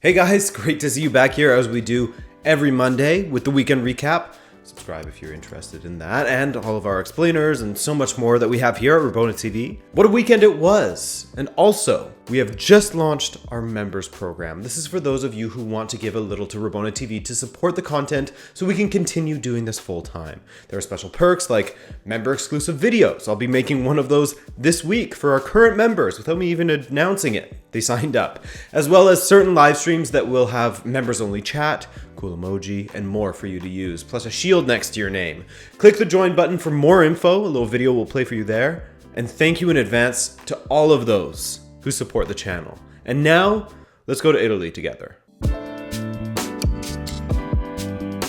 Hey guys, great to see you back here as we do every Monday with the weekend recap. Subscribe if you're interested in that and all of our explainers and so much more that we have here at Rabona TV. What a weekend it was! And also, we have just launched our members program. This is for those of you who want to give a little to Rabona TV to support the content so we can continue doing this full time. There are special perks like member exclusive videos. I'll be making one of those this week for our current members without me even announcing it. They signed up, as well as certain live streams that will have members only chat, cool emoji, and more for you to use, plus a shield next to your name. Click the join button for more info. A little video will play for you there. And thank you in advance to all of those who support the channel. And now, let's go to Italy together.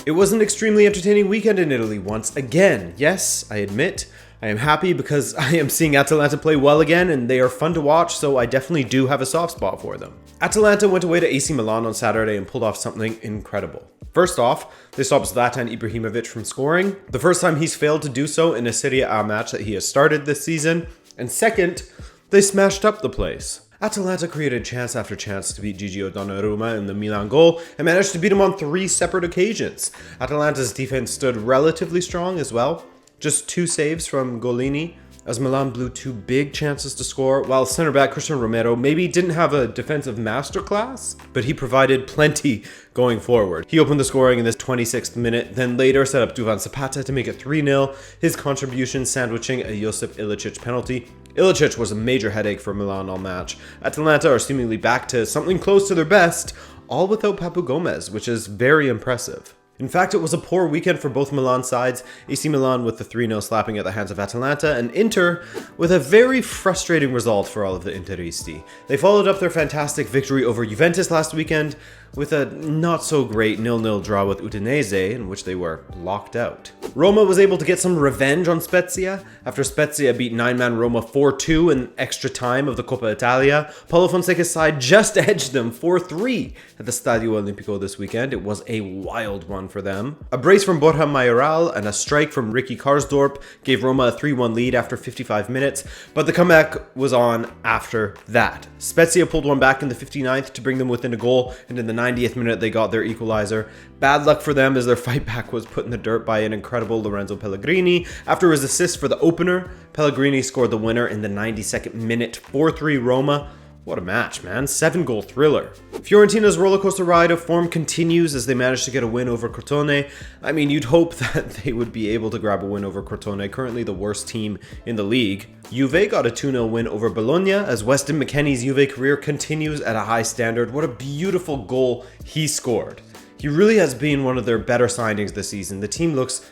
It was an extremely entertaining weekend in Italy once again. Yes, I admit, I am happy because I am seeing Atalanta play well again and they are fun to watch, so I definitely do have a soft spot for them. Atalanta went away to AC Milan on Saturday and pulled off something incredible. First off, they stopped Zlatan Ibrahimovic from scoring, the first time he's failed to do so in a Serie A match that he has started this season. And second, they smashed up the place. Atalanta created chance after chance to beat Gigio Donnarumma in the Milan goal and managed to beat him on 3 separate occasions. Atalanta's defense stood relatively strong as well. Just 2 saves from Golini as Milan blew 2 big chances to score, while center-back Christian Romero maybe didn't have a defensive masterclass, but he provided plenty going forward. He opened the scoring in the 26th minute, then later set up Duvan Zapata to make it 3-0, his contribution sandwiching a Josip Ilicic penalty. Ilicic was a major headache for Milan all match. Atalanta are seemingly back to something close to their best, all without Papu Gomez, which is very impressive. In fact, it was a poor weekend for both Milan sides, AC Milan with the 3-0 slapping at the hands of Atalanta, and Inter with a very frustrating result for all of the Interisti. They followed up their fantastic victory over Juventus last weekend with a not-so-great 0-0 draw with Udinese, in which they were locked out. Roma was able to get some revenge on Spezia. After Spezia beat 9-man Roma 4-2 in extra time of the Coppa Italia, Paulo Fonseca's side just edged them 4-3 at the Stadio Olimpico this weekend. It was a wild one for them. A brace from Borja Mayoral and a strike from Ricky Karsdorp gave Roma a 3-1 lead after 55 minutes, but the comeback was on after that. Spezia pulled one back in the 59th to bring them within a goal, and in the 90th minute they got their equalizer. Bad luck for them as their fight back was put in the dirt by an incredible Lorenzo Pellegrini. After his assist for the opener, Pellegrini scored the winner in the 92nd minute, 4-3 Roma. What a match, man. 7-goal thriller. Fiorentina's rollercoaster ride of form continues as they managed to get a win over Crotone. I mean, you'd hope that they would be able to grab a win over Crotone, currently the worst team in the league. Juve got a 2-0 win over Bologna as Weston McKennie's Juve career continues at a high standard. What a beautiful goal he scored. He really has been one of their better signings this season. The team looks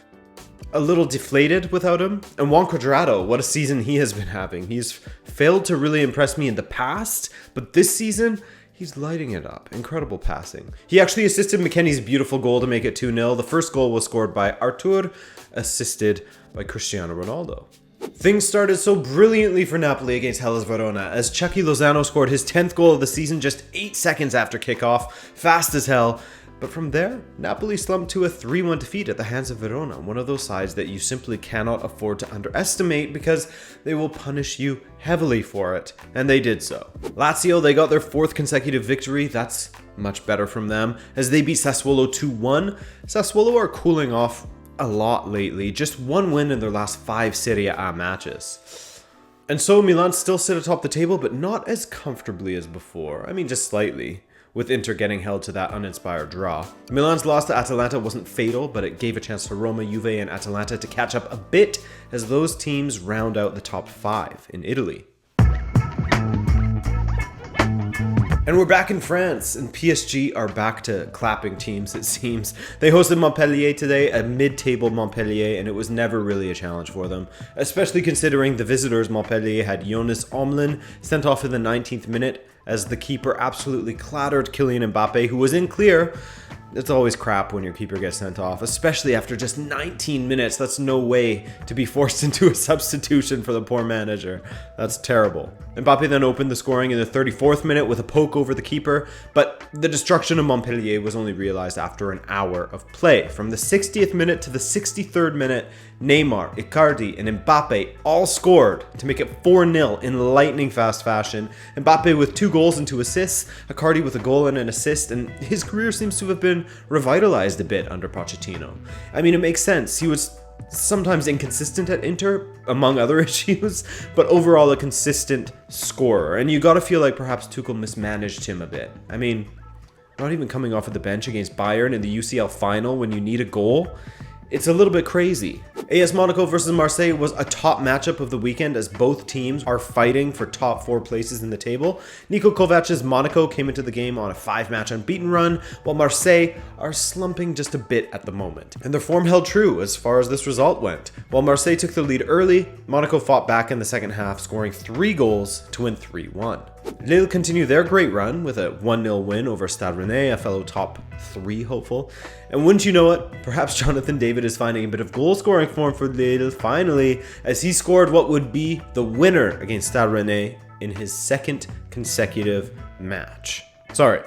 a little deflated without him. And Juan Cuadrado, what a season he has been having. He's failed to really impress me in the past, but this season, he's lighting it up. Incredible passing. He actually assisted McKennie's beautiful goal to make it 2-0. The first goal was scored by Artur, assisted by Cristiano Ronaldo. Things started so brilliantly for Napoli against Hellas Verona as Chucky Lozano scored his 10th goal of the season just 8 seconds after kickoff, fast as hell. But from there, Napoli slumped to a 3-1 defeat at the hands of Verona, one of those sides that you simply cannot afford to underestimate because they will punish you heavily for it, and they did so. Lazio, they got their 4th consecutive victory. That's much better from them as they beat Sassuolo 2-1. Sassuolo are cooling off a lot lately, just 1 win in their last 5 Serie A matches. And so Milan still sit atop the table, but not as comfortably as before. I mean, just slightly, with Inter getting held to that uninspired draw. Milan's loss to Atalanta wasn't fatal, but it gave a chance for Roma, Juve, and Atalanta to catch up a bit as those teams round out the top 5 in Italy. And we're back in France, and PSG are back to clapping teams, it seems. They hosted Montpellier today, a mid-table Montpellier, and it was never really a challenge for them, especially considering the visitors Montpellier had Jonas Omlin sent off in the 19th minute as the keeper absolutely clattered Kylian Mbappe, who was in clear, It's always crap when your keeper gets sent off, especially after just 19 minutes. That's no way to be forced into a substitution for the poor manager. That's terrible. Mbappe then opened the scoring in the 34th minute with a poke over the keeper, but the destruction of Montpellier was only realized after an hour of play. From the 60th minute to the 63rd minute, Neymar, Icardi, and Mbappe all scored to make it 4-0 in lightning fast fashion. Mbappe with 2 goals and 2 assists, Icardi with a goal and an assist, and his career seems to have been revitalized a bit under Pochettino. I mean, it makes sense. He was sometimes inconsistent at Inter, among other issues, but overall a consistent scorer. And you gotta feel like perhaps Tuchel mismanaged him a bit. I mean, not even coming off of the bench against Bayern in the UCL final when you need a goal. It's a little bit crazy. AS Monaco versus Marseille was a top matchup of the weekend as both teams are fighting for top 4 places in the table. Niko Kovac's Monaco came into the game on a 5-match unbeaten run, while Marseille are slumping just a bit at the moment. And their form held true as far as this result went. While Marseille took the lead early, Monaco fought back in the second half, scoring 3 goals to win 3-1. Lille continue their great run with a 1-0 win over Stade Rennais, a fellow top 3 hopeful. And wouldn't you know it, perhaps Jonathan David is finding a bit of goal scoring form for Lille finally, as he scored what would be the winner against Stade Rennais in his 2nd consecutive match. Sorry,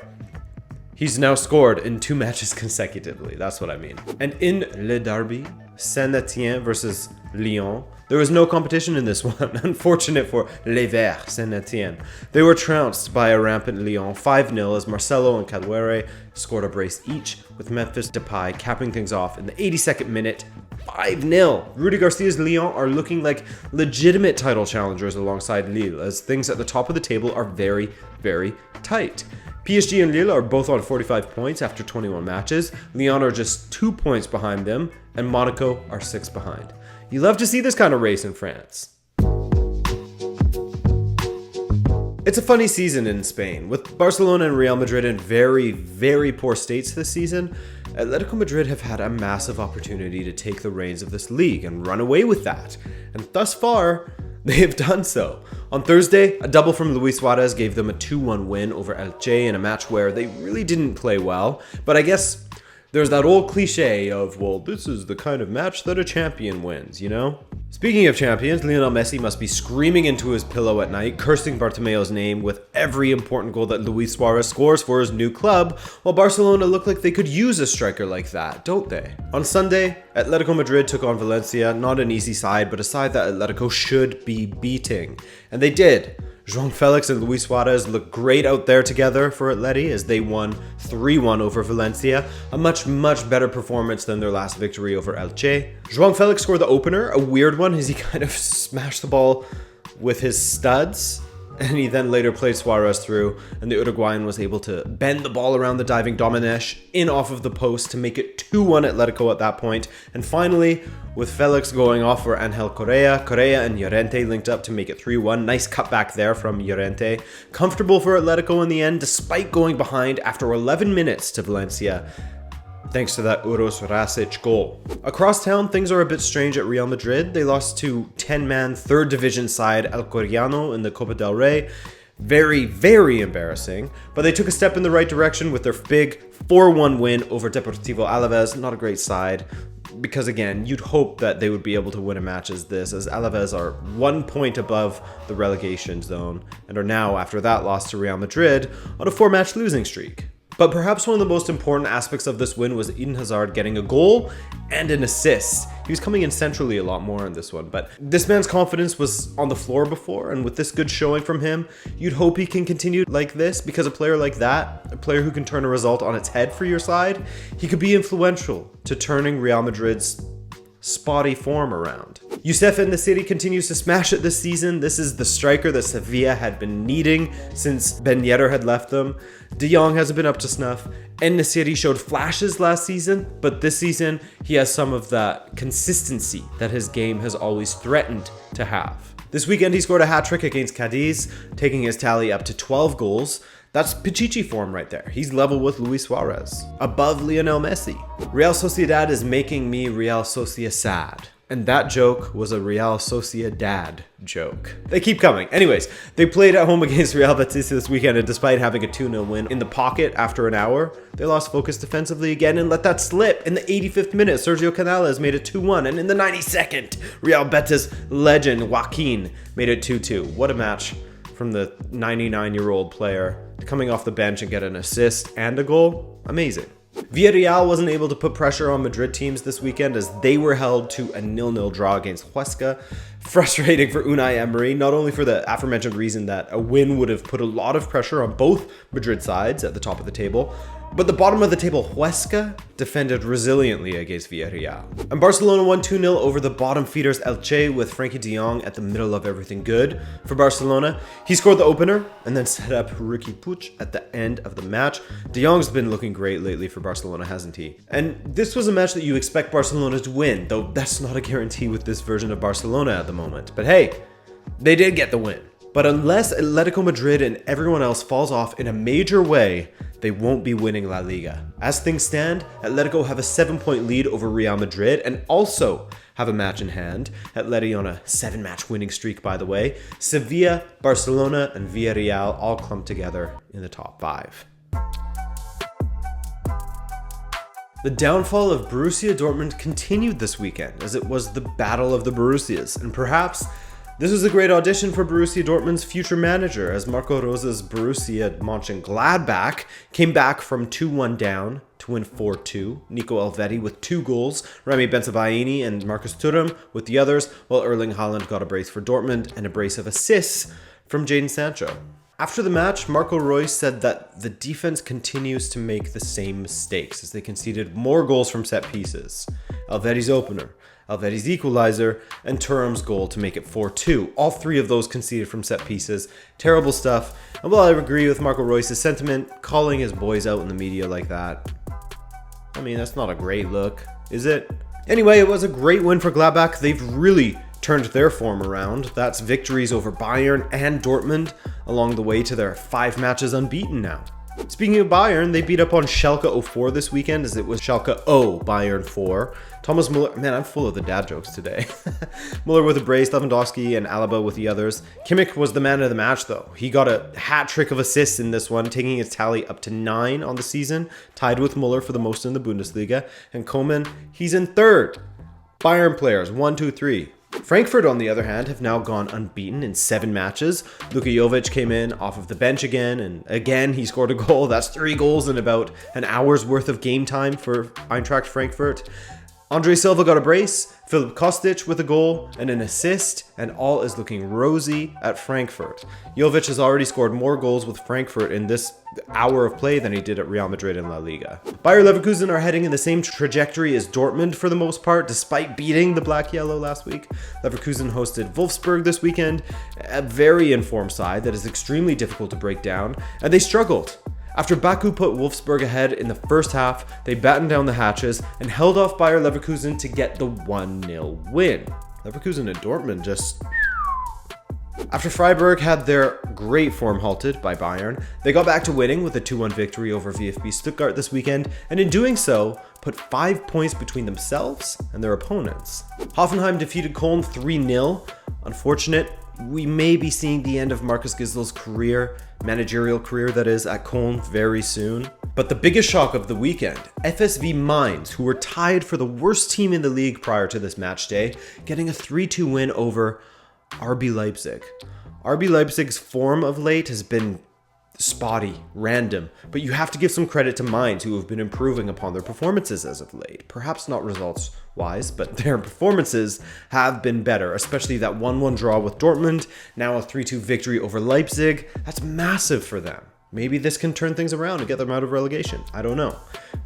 he's now scored in 2 matches consecutively, that's what I mean. And in Le Derby, Saint-Étienne versus Lyon, there was no competition in this one, unfortunate for Les Verts Saint-Étienne. They were trounced by a rampant Lyon 5-0 as Marcelo and Cadwere scored a brace each, with Memphis Depay capping things off in the 82nd minute, 5-0. Rudy Garcia's Lyon are looking like legitimate title challengers alongside Lille, as things at the top of the table are very, very tight. PSG and Lille are both on 45 points after 21 matches, Lyon are just 2 points behind them, and Monaco are 6 behind. You love to see this kind of race in France. It's a funny season in Spain. With Barcelona and Real Madrid in very, very poor states this season, Atletico Madrid have had a massive opportunity to take the reins of this league and run away with that. And thus far, they have done so. On Thursday, a double from Luis Suarez gave them a 2-1 win over Elche in a match where they really didn't play well, but I guess there's that old cliche of, well, this is the kind of match that a champion wins, you know? Speaking of champions, Lionel Messi must be screaming into his pillow at night, cursing Bartomeu's name with every important goal that Luis Suarez scores for his new club, while Barcelona look like they could use a striker like that, don't they? On Sunday, Atletico Madrid took on Valencia, not an easy side, but a side that Atletico should be beating. And they did. João Felix and Luis Suarez looked great out there together for Atleti as they won 3-1 over Valencia, a much better performance than their last victory over Elche. João Felix scored the opener, a weird one as he kind of smashed the ball with his studs, and he then later played Suarez through, and the Uruguayan was able to bend the ball around the diving Domenech in off of the post to make it 2-1 Atletico at that point. And finally, with Felix going off for Angel Correa and Llorente linked up to make it 3-1. Nice cutback there from Llorente. Comfortable for Atletico in the end, despite going behind after 11 minutes to Valencia, thanks to that Uros Rasic goal. Across town, things are a bit strange at Real Madrid. They lost to 10-man 3rd division side Alcoriano in the Copa del Rey. Very, very embarrassing, but they took a step in the right direction with their big 4-1 win over Deportivo Alaves. Not a great side, because again, you'd hope that they would be able to win a match as this, as Alaves are 1 point above the relegation zone and are now, after that loss to Real Madrid, on a 4-match losing streak. But perhaps one of the most important aspects of this win was Eden Hazard getting a goal and an assist. He was coming in centrally a lot more in this one, but this man's confidence was on the floor before, and with this good showing from him, you'd hope he can continue like this, because a player like that, a player who can turn a result on its head for your side, he could be influential to turning Real Madrid's spotty form around. Youssef in the city continues to smash it this season. This is the striker that Sevilla had been needing since Ben Yedder had left them. De Jong hasn't been up to snuff. En-Nesyri showed flashes last season, but this season he has some of that consistency that his game has always threatened to have. This weekend he scored a hat-trick against Cadiz, taking his tally up to 12 goals. That's Pichichi form right there. He's level with Luis Suarez, above Lionel Messi. Real Sociedad is making me Real Sociedad sad. And that joke was a Real Sociedad joke. They keep coming. Anyways, they played at home against Real Betis this weekend, and despite having a 2-0 win in the pocket after an hour, they lost focus defensively again and let that slip. In the 85th minute, Sergio Canales made it 2-1, and in the 92nd, Real Betis legend Joaquin made it 2-2. What a match from the 99-year-old player, coming off the bench and get an assist and a goal. Amazing. Villarreal wasn't able to put pressure on Madrid teams this weekend as they were held to a 0-0 draw against Huesca. Frustrating for Unai Emery, not only for the aforementioned reason that a win would have put a lot of pressure on both Madrid sides at the top of the table, but the bottom of the table, Huesca, defended resiliently against Villarreal. And Barcelona won 2-0 over the bottom feeders Elche with Frankie de Jong at the middle of everything good for Barcelona. He scored the opener and then set up Riqui Puig at the end of the match. De Jong's been looking great lately for Barcelona, hasn't he? And this was a match that you expect Barcelona to win, though that's not a guarantee with this version of Barcelona at the moment. But hey, they did get the win. But unless Atletico Madrid and everyone else falls off in a major way, they won't be winning La Liga. As things stand, Atletico have a 7-point lead over Real Madrid and also have a match in hand. Atleti on a 7-match winning streak, by the way. Sevilla, Barcelona, and Villarreal all clumped together in the top 5. The downfall of Borussia Dortmund continued this weekend, as it was the battle of the Borussias, and perhaps this was a great audition for Borussia Dortmund's future manager, as Marco Rosa's Borussia Mönchengladbach came back from 2-1 down to win 4-2. Nico Elvedi with 2 goals, Rami Bensebaini and Marcus Thuram with the others, while Erling Haaland got a brace for Dortmund and a brace of assists from Jadon Sancho. After the match, Marco Reus said that the defense continues to make the same mistakes as they conceded more goals from set pieces. Elvedi's opener, Elvedi's equalizer, and Thuram's goal to make it 4-2. All 3 of those conceded from set pieces. Terrible stuff. And while I agree with Marco Reus' sentiment, calling his boys out in the media like that, I mean, that's not a great look, is it? Anyway, it was a great win for Gladbach. They've really turned their form around. That's victories over Bayern and Dortmund along the way to their 5 matches unbeaten now. Speaking of Bayern, they beat up on Schalke 04 this weekend, as it was Schalke 0, Bayern 4. Thomas Müller, man, I'm full of the dad jokes today. Müller with a brace, Lewandowski and Alaba with the others. Kimmich was the man of the match though. He got a hat trick of assists in this one, taking his tally up to 9 on the season, tied with Müller for the most in the Bundesliga. And Koeman, he's in 3rd. Bayern players, 1, 2, 3. Frankfurt, on the other hand, have now gone unbeaten in 7 matches. Luka Jovic came in off of the bench again, and again he scored a goal. That's 3 goals in about an hour's worth of game time for Eintracht Frankfurt. Andre Silva got a brace, Filip Kostic with a goal and an assist, and all is looking rosy at Frankfurt. Jovic has already scored more goals with Frankfurt in this hour of play than he did at Real Madrid in La Liga. Bayer Leverkusen are heading in the same trajectory as Dortmund for the most part, despite beating the Black-Yellow last week. Leverkusen hosted Wolfsburg this weekend, a very informed side that is extremely difficult to break down, and they struggled. After Baku put Wolfsburg ahead in the first half, they battened down the hatches and held off Bayer Leverkusen to get the 1-0 win. Leverkusen and Dortmund just... After Freiburg had their great form halted by Bayern, they got back to winning with a 2-1 victory over VfB Stuttgart this weekend, and in doing so, put 5 points between themselves and their opponents. Hoffenheim defeated Köln 3-0. Unfortunate, we may be seeing the end of Marcus Gisel's career, managerial career that is, at Köln very soon. But the biggest shock of the weekend, FSV Mainz, who were tied for the worst team in the league prior to this match day, getting a 3-2 win over RB Leipzig. RB Leipzig's form of late has been spotty, random, but you have to give some credit to Mainz, who have been improving upon their performances as of late. Perhaps not results-wise, but their performances have been better, especially that 1-1 draw with Dortmund, now a 3-2 victory over Leipzig. That's massive for them. Maybe this can turn things around and get them out of relegation. I don't know.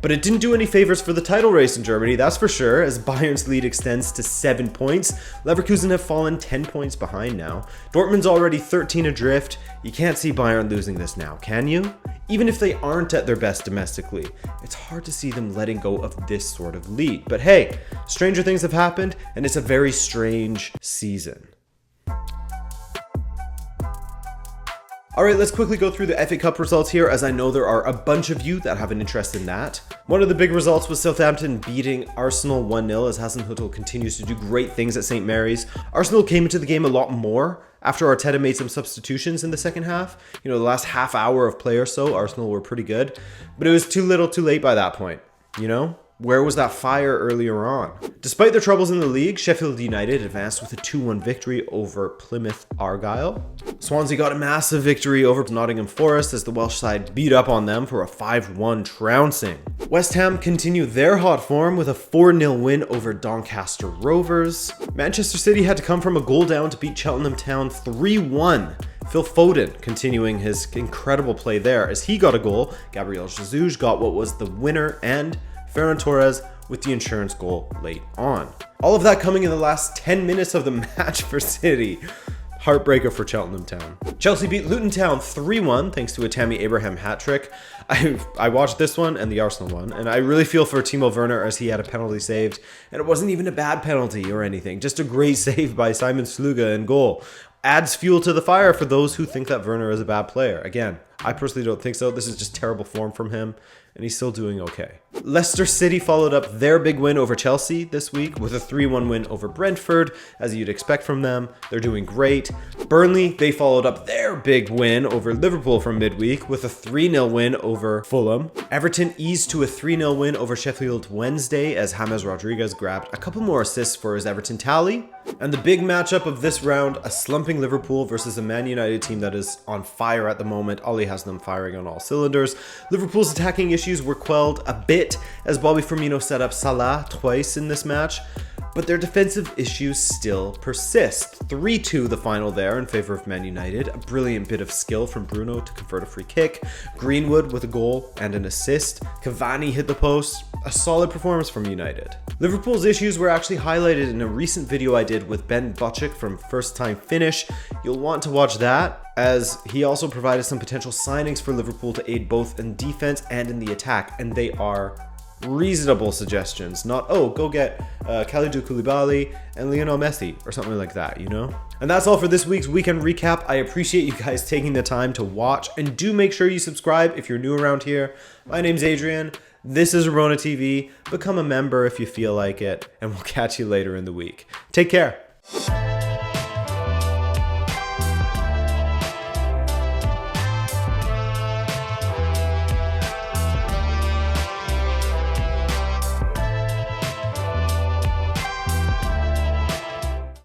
But it didn't do any favors for the title race in Germany, that's for sure, as Bayern's lead extends to 7 points. Leverkusen have fallen 10 points behind now. Dortmund's already 13 adrift. You can't see Bayern losing this now, can you? Even if they aren't at their best domestically, it's hard to see them letting go of this sort of lead. But hey, stranger things have happened, and it's a very strange season. Alright, let's quickly go through the FA Cup results here, as I know there are a bunch of you that have an interest in that. One of the big results was Southampton beating Arsenal 1-0 as Hasenhüttl continues to do great things at St. Mary's. Arsenal came into the game a lot more after Arteta made some substitutions in the second half. You know, the last half hour of play or so, Arsenal were pretty good, but it was too little too late by that point, you know? Where was that fire earlier on? Despite their troubles in the league, Sheffield United advanced with a 2-1 victory over Plymouth Argyle. Swansea got a massive victory over Nottingham Forest as the Welsh side beat up on them for a 5-1 trouncing. West Ham continued their hot form with a 4-0 win over Doncaster Rovers. Manchester City had to come from a goal down to beat Cheltenham Town 3-1. Phil Foden continuing his incredible play there as he got a goal. Gabriel Jesus got what was the winner, and Ferran Torres with the insurance goal late on. All of that coming in the last 10 minutes of the match for City. Heartbreaker for Cheltenham Town. Chelsea beat Luton Town 3-1 thanks to a Tammy Abraham hat-trick. I watched this one and the Arsenal one, and I really feel for Timo Werner as he had a penalty saved, and it wasn't even a bad penalty or anything, just a great save by Simon Sluga in goal. Adds fuel to the fire for those who think that Werner is a bad player. Again, I personally don't think so. This is just terrible form from him, and he's still doing okay. Leicester City followed up their big win over Chelsea this week with a 3-1 win over Brentford, as you'd expect from them. They're doing great. Burnley, they followed up their big win over Liverpool from midweek with a 3-0 win over Fulham. Everton eased to a 3-0 win over Sheffield Wednesday as James Rodriguez grabbed a couple more assists for his Everton tally. And the big matchup of this round, a slumping Liverpool versus a Man United team that is on fire at the moment. Ollie has them firing on all cylinders. Liverpool's attacking issues were quelled a bit as Bobby Firmino set up Salah twice in this match, but their defensive issues still persist. 3-2 the final there in favor of Man United. A brilliant bit of skill from Bruno to convert a free kick. Greenwood with a goal and an assist. Cavani hit the post. A solid performance from United. Liverpool's issues were actually highlighted in a recent video I did with Ben Butchick from First Time Finish. You'll want to watch that, as he also provided some potential signings for Liverpool to aid both in defense and in the attack, and they are reasonable suggestions, not, oh, go get Kalidou Koulibaly and Lionel Messi or something like that, you know? And that's all for this week's weekend recap. I appreciate you guys taking the time to watch, and do make sure you subscribe if you're new around here. My name's Adrian. This is Rabona TV. Become a member if you feel like it, and we'll catch you later in the week. Take care.